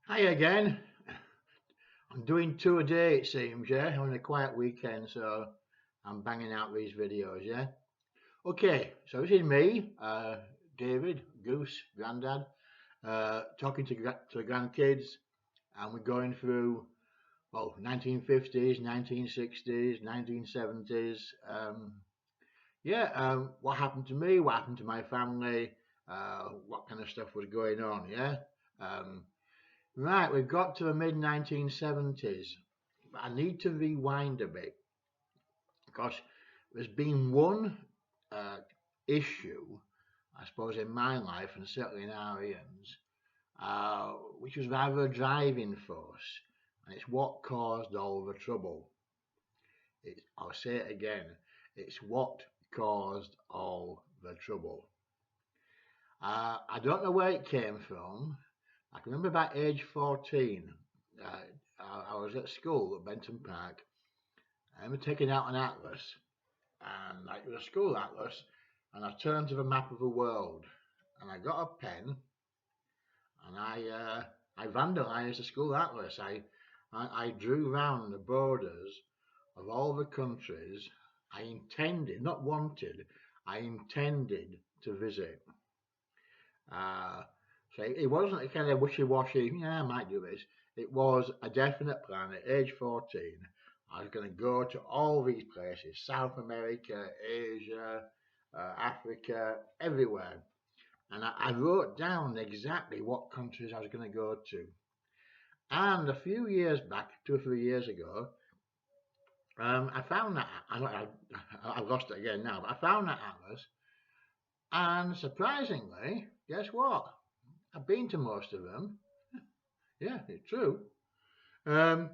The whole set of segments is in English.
Hi again. I'm doing two a day, it seems, yeah. Having a quiet weekend, so I'm banging out these videos, yeah. Okay, so this is me, David, Goose, Grandad, talking to the grandkids, and we're going through, 1950s, 1960s, 1970s. What happened to me, what happened to my family, what kind of stuff was going on, yeah. Um, Right, we've got to the mid 1970s. I need to rewind a bit because there's been one uh, issue, I suppose, in my life and certainly in Arian's, which was rather a driving force, and it's what caused all the trouble. I'll say it again, it's what caused all the trouble. I don't know where it came from. I can remember about age 14. I was at school at Benton Park. I remember taking out an atlas, and it was a school atlas, and I turned to the map of the world, and I got a pen, and I vandalised the school atlas. I drew round the borders of all the countries I intended, not wanted, I intended to visit. Uh, so it wasn't a kind of wishy-washy, yeah, I might do this. It was a definite plan at age 14. I was going to go to all these places, South America, Asia, Africa, everywhere. And I wrote down exactly what countries I was going to go to. And a few years back, 2 or 3 years ago, I found that, I've lost it again now, but I found that atlas. And surprisingly, guess what? I've been to most of them. Yeah, it's true. Um,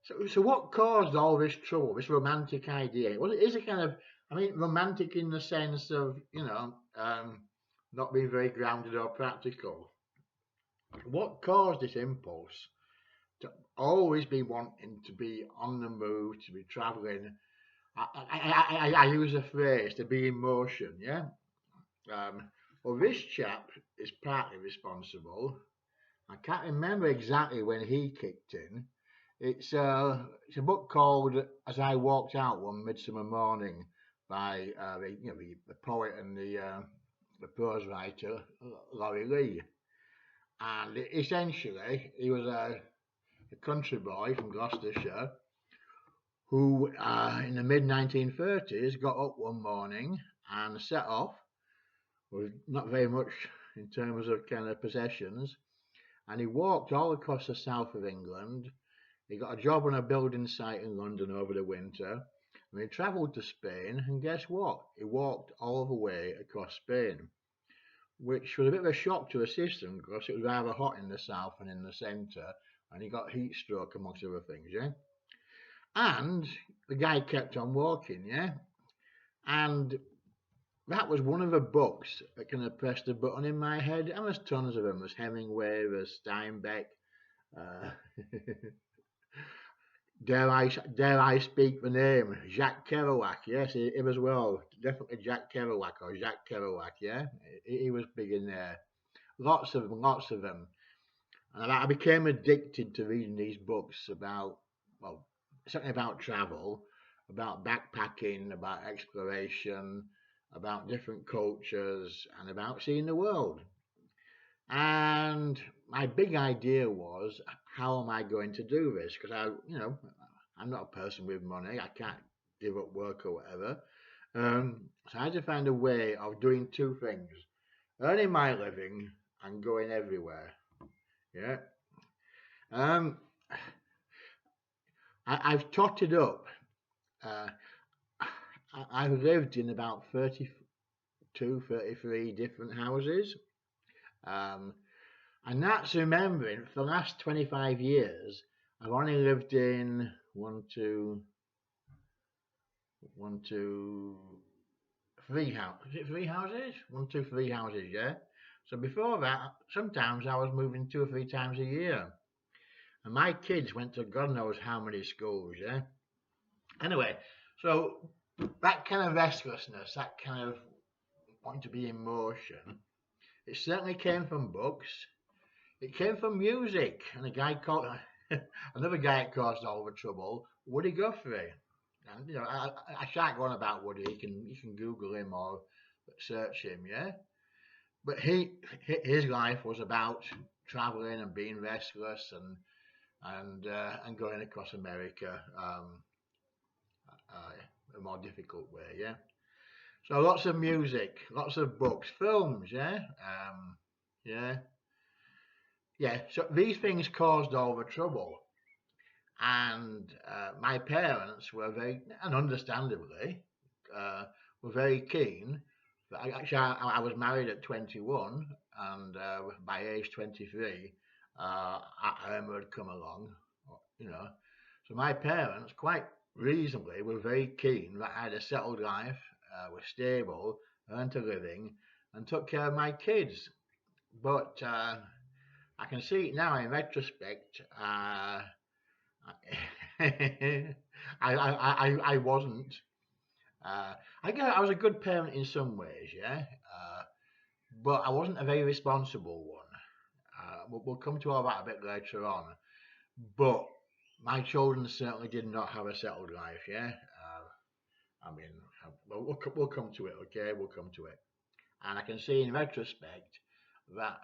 so what caused all this trouble, this romantic idea? Well, it is a kind of, romantic in the sense of, not being very grounded or practical. What caused this impulse to always be wanting to be on the move, to be traveling? I use a phrase, to be in motion, yeah? Well, this chap is partly responsible. I can't remember exactly when he kicked in. It's a book called "As I Walked Out One Midsummer Morning" by the poet and the prose writer Laurie Lee. And essentially, he was a country boy from Gloucestershire who, in the mid 1930s, got up one morning and set off with not very much in terms of kind of possessions, and he walked all across the south of England. He got a job on a building site in London over the winter, and he travelled to Spain, and guess what? He walked all the way across Spain, which was a bit of a shock to the system because it was rather hot in the south and in the centre, and he got heat stroke amongst other things, yeah? And the guy kept on walking, yeah? And that was one of the books that kind of pressed a button in my head, and there's tons of them. There's Hemingway, there's Steinbeck, uh, dare I speak the name? Jacques Kerouac, yes, him as well. Definitely Jack Kerouac or Jacques Kerouac, yeah. He was big in there. Lots of them, lots of them. And I became addicted to reading these books about, well, something about travel, about backpacking, about exploration, about different cultures, and about seeing the world. And my big idea was, how am I going to do this? Because I'm not a person with money. I can't give up work or whatever. So I had to find a way of doing two things: earning my living and going everywhere. Yeah. Um, I've totted up. Uh, I've lived in about 32, 33 different houses. Um, and that's remembering for the last 25 years, I've only lived in one, two, three houses. Is it three houses? One, two, three houses, yeah? So before that, sometimes I was moving 2 or 3 times a year. And my kids went to God knows how many schools, yeah? Anyway, so that kind of restlessness, that kind of wanting to be in motion, it certainly came from books. It came from music, and a guy called another guy that caused all the trouble, Woody Guthrie. And I shan't go on about Woody. You can Google him or search him, yeah. But his life was about traveling and being restless and going across America a more difficult way, yeah. So lots of music, lots of books, films, yeah, yeah, yeah. So these things caused all the trouble, and my parents were very, and understandably, uh, were very keen. Actually, I was married at 21, and by age 23, Irma had come along, you know. So my parents, quite reasonably, were very keen that I had a settled life, was stable, earned a living, and took care of my kids. But I can see it now in retrospect. I wasn't. Uh, I guess I was a good parent in some ways, yeah, but I wasn't a very responsible one. We'll come to all that a bit later on. But my children certainly did not have a settled life, yeah. I mean, we'll come to it, okay? We'll come to it. And I can see in retrospect that,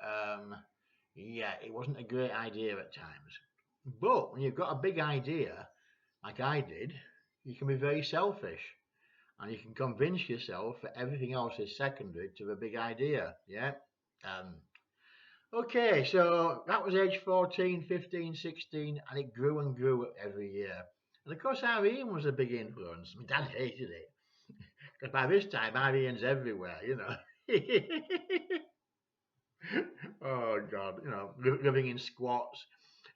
yeah, it wasn't a great idea at times. But when you've got a big idea, like I did, you can be very selfish and you can convince yourself that everything else is secondary to the big idea. Yeah. Um, okay, so that was age 14, 15, 16, and it grew and grew every year. And of course, Irene was a big influence. My dad hated it because by this time, Irene's everywhere, you know. Oh, God, living in squats.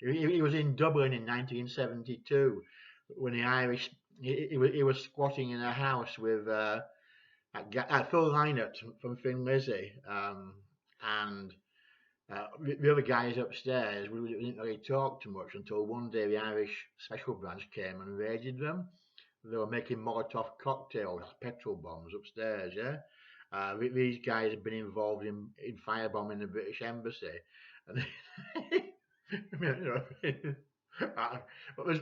He was in Dublin in 1972 when the Irish he was squatting in a house with Phil Lynott from Thin Lizzy, and the other guys upstairs. We didn't really talk too much until one day the Irish special branch came and raided them. They were making Molotov cocktails, petrol bombs upstairs. Yeah, these guys had been involved in firebombing the British embassy, and I mean, but there's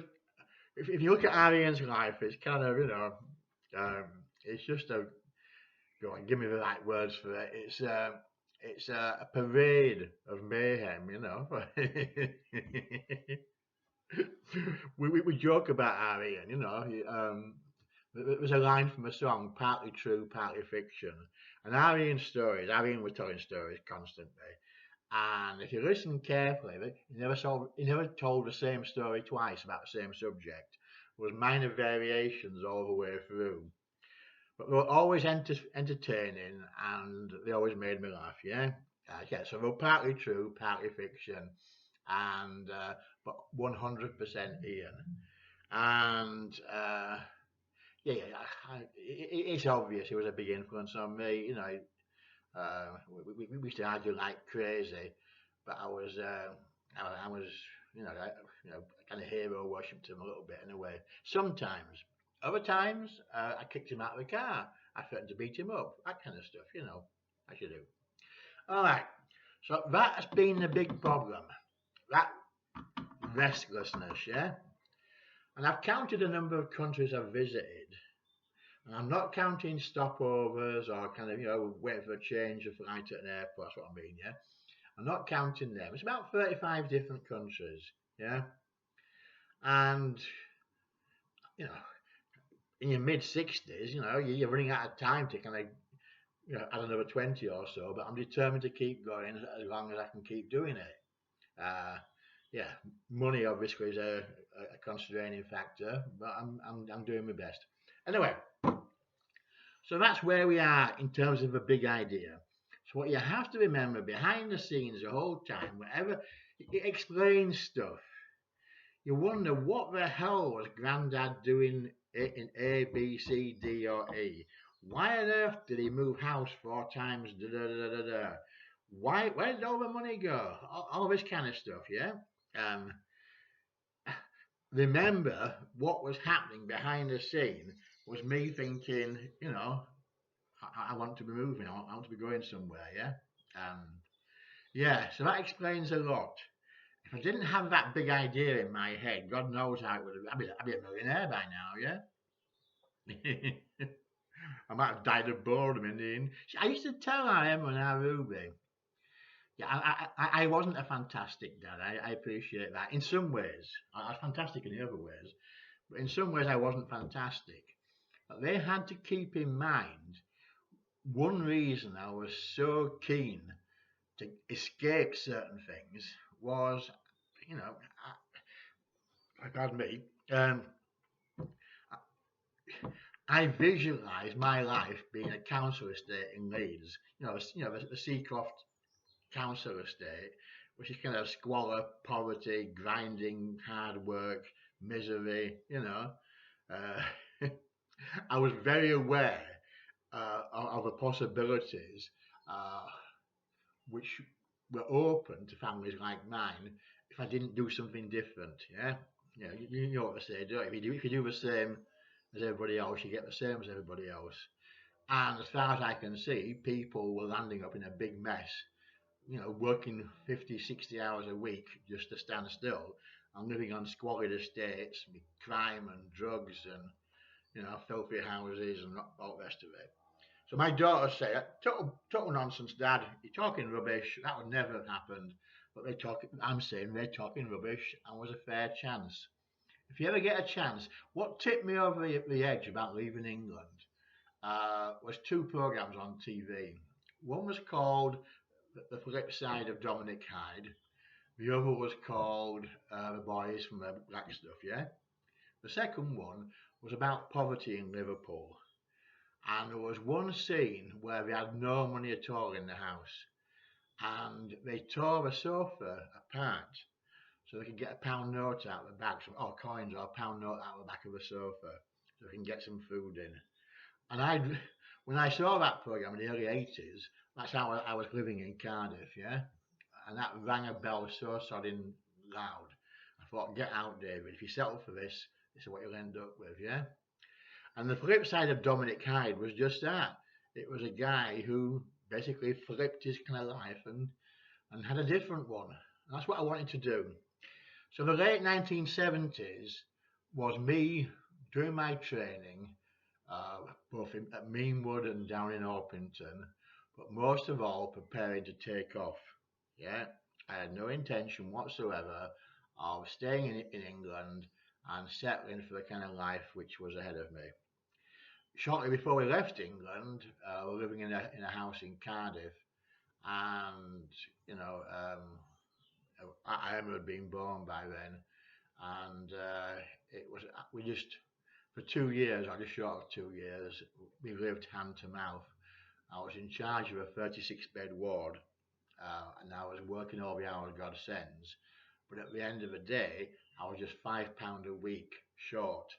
if you look at Arian's life, it's kind of, um, it's just a, go on, give me the right words for it. It's a parade of mayhem, we joke about Arian, there was a line from a song, partly true, partly fiction. And Arian was telling stories constantly. And if you listen carefully, he never told the same story twice about the same subject. There was minor variations all the way through, but they were always entertaining, and they always made me laugh. Yeah, yeah. So they were partly true, partly fiction, and but 100% Ian. And yeah, yeah, it's obvious he was a big influence on me. We used to argue like crazy, but I was, kind of hero worshipped him a little bit in a way. Sometimes, other times, I kicked him out of the car. I threatened to beat him up, that kind of stuff, as you do. All right, so that's been the big problem, that restlessness, yeah. And I've counted the number of countries I've visited, and I'm not counting stopovers or kind of, wait for a change of flight at an airport. That's what I mean, yeah. I'm not counting them. It's about 35 different countries, yeah. And, you know, in your mid 60s, you're running out of time to kind of, add another 20 or so, but I'm determined to keep going as long as I can keep doing it. Yeah, money obviously is a constraining factor, but I'm doing my best. Anyway, so that's where we are in terms of a big idea. So what you have to remember behind the scenes the whole time, whenever it explains stuff, you wonder what the hell was Grandad doing in A, B, C, D, or E? Why on earth did he move house 4 times? Da, da, da, da, da. Where did all the money go? All this kind of stuff, yeah? Remember what was happening behind the scene was me thinking, I want to be moving. I want to be going somewhere. Yeah. Yeah, so that explains a lot. If I didn't have that big idea in my head, God knows how it would have. I'd be a millionaire by now, yeah? I might have died of boredom in the end. I used to tell our Emma and our Ruby, yeah, I wasn't a fantastic dad. I appreciate that. In some ways, I was fantastic in the other ways, but in some ways I wasn't fantastic. But they had to keep in mind one reason I was so keen to escape certain things was, you know, pardon me, I visualised my life being a council estate in Leeds. The Seacroft council estate, which is kind of squalor, poverty, grinding, hard work, misery. Uh, I was very aware of the possibilities uh, which were open to families like mine if I didn't do something different. Yeah, you know what they say, don't you? If you do the same as everybody else, you get the same as everybody else. And as far as I can see, people were landing up in a big mess, working 50, 60 hours a week just to stand still and living on squalid estates with crime and drugs and, filthy houses and all the rest of it. So my daughter said, total nonsense, Dad. You're talking rubbish. That would never have happened. But I'm saying they're talking rubbish and was a fair chance. If you ever get a chance, what tipped me over the edge about leaving England was two programs on TV. One was called The Flip Side of Dominic Hyde. The other was called The Boys from the Black Stuff, yeah? The second one was about poverty in Liverpool. And there was one scene where they had no money at all in the house. And they tore the sofa apart so they could get a pound note out of the back, or coins or a pound note out of the back of the sofa so they can get some food in. And when I saw that program in the early 80s, that's how I was living in Cardiff, yeah? And that rang a bell so sodding loud. I thought, get out, David. If you settle for this is what you'll end up with, yeah? And the flip side of Dominic Hyde was just that. It was a guy who basically flipped his kind of life and had a different one. And that's what I wanted to do. So the late 1970s was me doing my training, both at Meanwood and down in Orpington, but most of all preparing to take off. Yeah, I had no intention whatsoever of staying in England and settling for the kind of life which was ahead of me. Shortly before we left England, we were living in a house in Cardiff, and I had been born by then, and it was we just for 2 years, or just short of 2 years, we lived hand to mouth. I was in charge of a 36-bed ward, and I was working all the hours God sends. But at the end of the day, I was just £5 a week short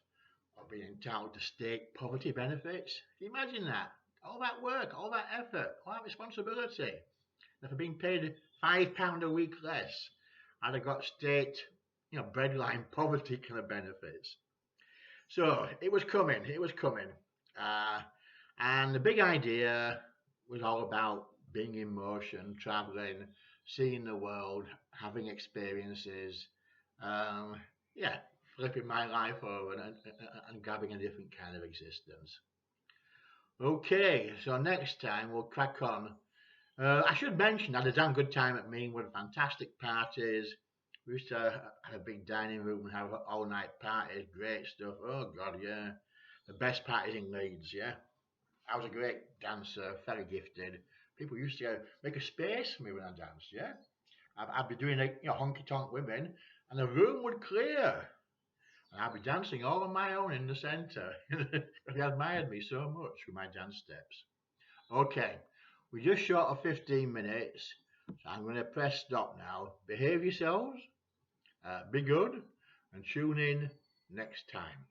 of being entitled to state poverty benefits. Can you imagine that? All that work, all that effort, all that responsibility. And for being paid £5 a week less, I'd have got state, breadline poverty kind of benefits. So it was coming. And the big idea was all about being in motion, traveling, seeing the world, having experiences. Yeah, flipping my life over and grabbing a different kind of existence. Okay, so next time we'll crack on. I should mention I had a damn good time at Meanwood, fantastic parties. We used to have a big dining room and have all night parties, great stuff. Oh God, yeah. The best parties in Leeds, yeah. I was a great dancer, very gifted. People used to make a space for me when I danced, yeah. I'd be doing honky tonk women, and the room would clear. And I'd be dancing all on my own in the centre. They admired me so much with my dance steps. Okay, we're just short of 15 minutes, so I'm going to press stop now. Behave yourselves, be good, and tune in next time.